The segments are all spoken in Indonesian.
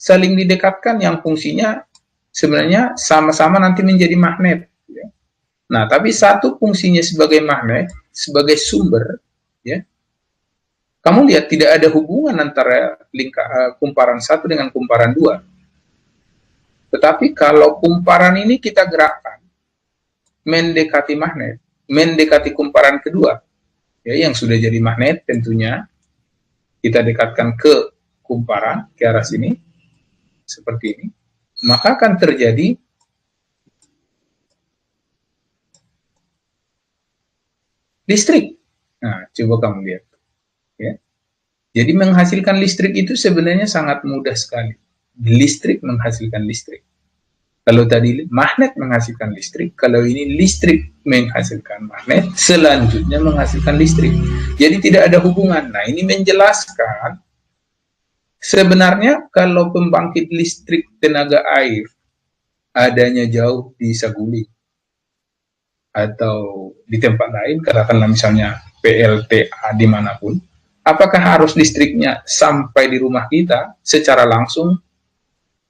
saling didekatkan yang fungsinya sebenarnya sama-sama nanti menjadi magnet. Ya. Nah, tapi satu fungsinya sebagai magnet, sebagai sumber, ya. Kamu lihat tidak ada hubungan antara kumparan satu dengan kumparan dua. Tetapi kalau kumparan ini kita gerakkan, mendekati magnet, mendekati kumparan kedua, ya, yang sudah jadi magnet tentunya, kita dekatkan ke kumparan, ke arah sini, seperti ini, maka akan terjadi listrik. Nah, coba kamu lihat. Ya. Jadi menghasilkan listrik itu sebenarnya sangat mudah sekali. Listrik menghasilkan listrik. Kalau tadi magnet menghasilkan listrik, kalau ini listrik menghasilkan magnet, selanjutnya menghasilkan listrik. Jadi tidak ada hubungan. Nah, ini menjelaskan sebenarnya kalau pembangkit listrik tenaga air adanya jauh di Saguling atau di tempat lain, katakanlah misalnya PLTA dimanapun, apakah arus listriknya sampai di rumah kita secara langsung?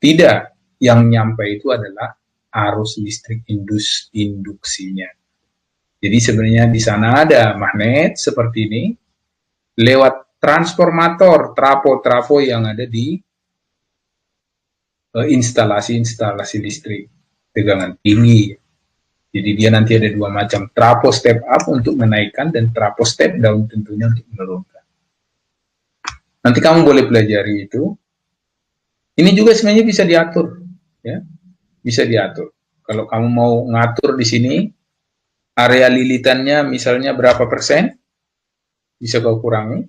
Tidak. Yang nyampe itu adalah arus listrik induksinya. Jadi sebenarnya di sana ada magnet seperti ini, lewat transformator, trapo-trapo yang ada di instalasi-instalasi listrik tegangan tinggi. Jadi dia nanti ada dua macam, trapo step up untuk menaikkan dan trapo step down tentunya untuk menurunkan. Nanti kamu boleh pelajari itu. Ini juga sebenarnya bisa diatur, ya, bisa diatur. Kalau kamu mau ngatur di sini, area lilitannya misalnya berapa persen, bisa kau kurangi.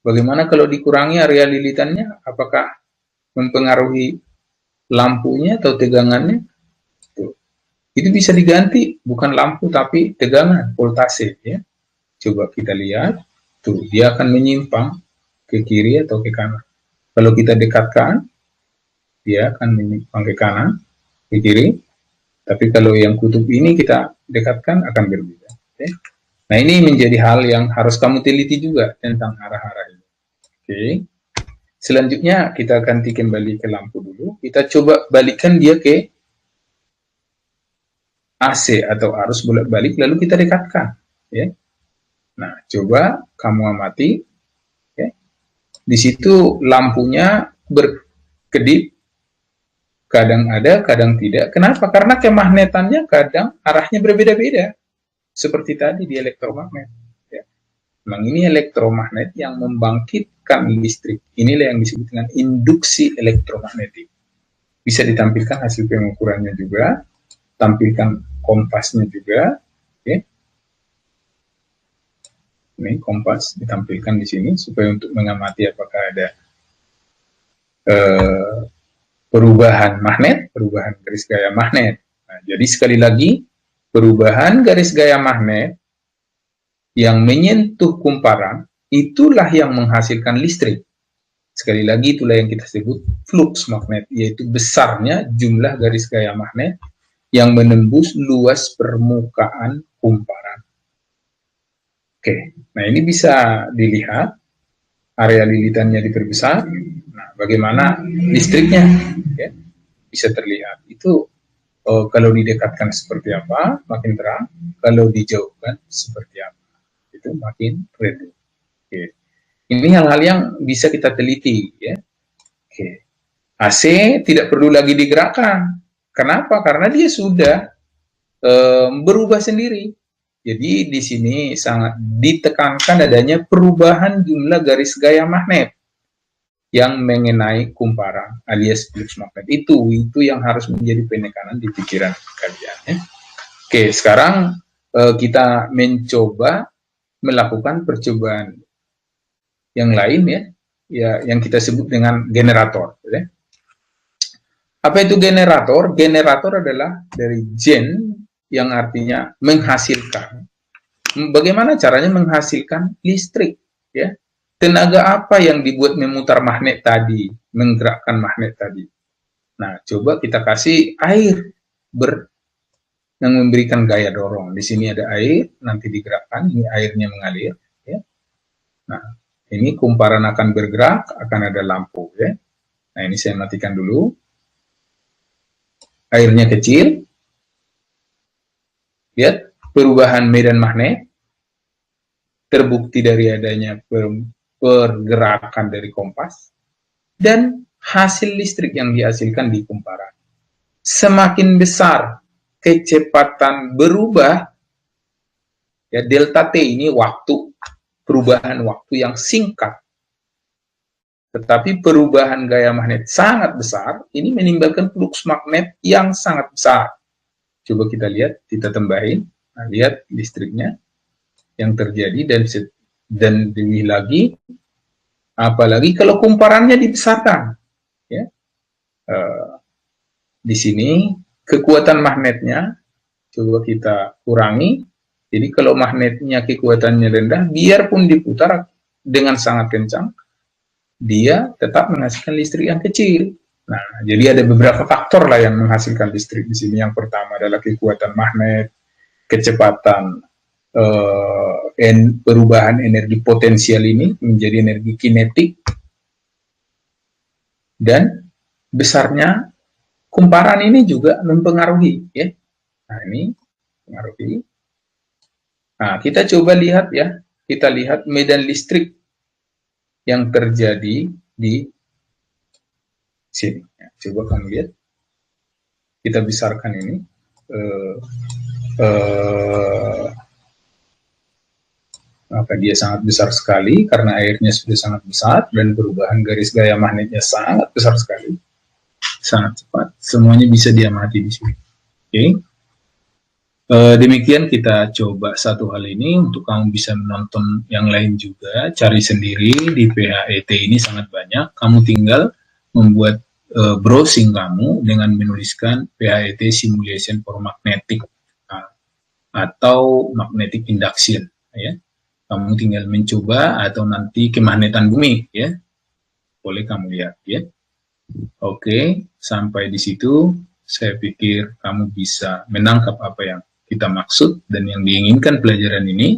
Bagaimana kalau dikurangi area lilitannya, apakah mempengaruhi lampunya atau tegangannya? Tuh. Itu bisa diganti, bukan lampu tapi tegangan, voltase, ya. Coba kita lihat, tuh dia akan menyimpang ke kiri atau ke kanan. Kalau kita dekatkan, dia akan menyimpang ke kanan, ke kiri. Tapi kalau yang kutub ini kita dekatkan akan berbeda. Okay. Nah, ini menjadi hal yang harus kamu teliti juga tentang arah-arah ini. Oke. Selanjutnya kita gantikan balik ke lampu dulu. Kita coba balikkan dia ke AC atau arus bolak-balik, lalu kita dekatkan. Ya. Nah, coba kamu amati. Okay. Di situ lampunya berkedip, kadang ada, kadang tidak. Kenapa? Karena kemagnetannya kadang arahnya berbeda-beda. Seperti tadi di elektromagnet. Ya. Memang ini elektromagnet yang membangkitkan listrik. Inilah yang disebut dengan induksi elektromagnetik. Bisa ditampilkan hasil pengukurannya juga. Tampilkan kompasnya juga. Okay. Ini kompas ditampilkan di sini supaya untuk mengamati apakah ada perubahan magnet, perubahan garis gaya magnet. Nah, jadi sekali lagi, perubahan garis gaya magnet yang menyentuh kumparan, itulah yang menghasilkan listrik. Sekali lagi, itulah yang kita sebut flux magnet, yaitu besarnya jumlah garis gaya magnet yang menembus luas permukaan kumparan. Oke, nah ini bisa dilihat, area lilitannya diperbesar. Nah, bagaimana listriknya? Ya, bisa terlihat. Itu kalau didekatkan seperti apa, makin terang. Kalau dijauhkan seperti apa, itu makin redup. Oke. Ini hal-hal yang bisa kita teliti. Ya. Oke. AC tidak perlu lagi digerakkan. Kenapa? Karena dia sudah berubah sendiri. Jadi di sini sangat ditekankan adanya perubahan jumlah garis gaya magnet yang mengenai kumparan alias flux magnet. Itu yang harus menjadi penekanan di pikiran kalian. Ya. Oke, sekarang kita mencoba melakukan percobaan yang lain, ya, yang kita sebut dengan generator. Ya. Apa itu generator? Generator adalah dari gen yang artinya menghasilkan. Bagaimana caranya menghasilkan listrik? Ya, tenaga apa yang dibuat memutar magnet tadi, menggerakkan magnet tadi? Nah, coba kita kasih air yang memberikan gaya dorong. Di sini ada air, nanti digerakkan, ini airnya mengalir. Ya. Nah, ini kumparan akan bergerak, akan ada lampu. Ya. Nah, ini saya matikan dulu. Airnya kecil. Lihat perubahan medan magnet. Terbukti dari adanya pergerakan dari kompas. Dan hasil listrik yang dihasilkan di kumparan. Semakin besar kecepatan berubah, ya delta T ini waktu, perubahan waktu yang singkat. Tetapi perubahan gaya magnet sangat besar, ini menimbulkan flux magnet yang sangat besar. Coba kita lihat, kita tambahin. Nah, lihat listriknya yang terjadi, dan lebih lagi, apalagi kalau kumparannya dibesarkan. Ya. Di sini kekuatan magnetnya coba kita kurangi. Jadi kalau magnetnya kekuatannya rendah, biarpun diputar dengan sangat kencang, dia tetap menghasilkan listrik yang kecil. Nah, jadi ada beberapa faktor lah yang menghasilkan listrik di sini. Yang pertama adalah kekuatan magnet, kecepatan perubahan energi potensial ini menjadi energi kinetik, dan besarnya kumparan ini juga mempengaruhi, ya. Nah, ini mempengaruhi. Nah, kita coba lihat ya, kita lihat medan listrik yang terjadi di sini. Ya, coba kamu lihat, kita besarkan ini. Maka dia sangat besar sekali karena airnya sudah sangat besar dan perubahan garis gaya magnetnya sangat besar sekali, sangat cepat. Semuanya bisa diamati di sini. Oke. Demikian kita coba satu hal ini. Untuk kamu bisa menonton yang lain juga, cari sendiri di PHET ini sangat banyak. Kamu tinggal membuat browsing kamu dengan menuliskan PHET Simulation for Magnetic atau Magnetic Induction, ya. Kamu tinggal mencoba, atau nanti kemagnetan bumi, ya. Boleh kamu lihat, ya. Oke, sampai di situ saya pikir kamu bisa menangkap apa yang kita maksud dan yang diinginkan pelajaran ini.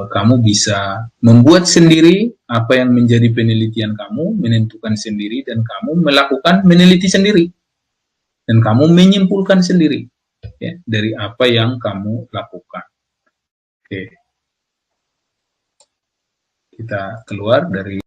Kamu bisa membuat sendiri apa yang menjadi penelitian kamu, menentukan sendiri, dan kamu melakukan meneliti sendiri, dan kamu menyimpulkan sendiri, ya, dari apa yang kamu lakukan. Oke, kita keluar dari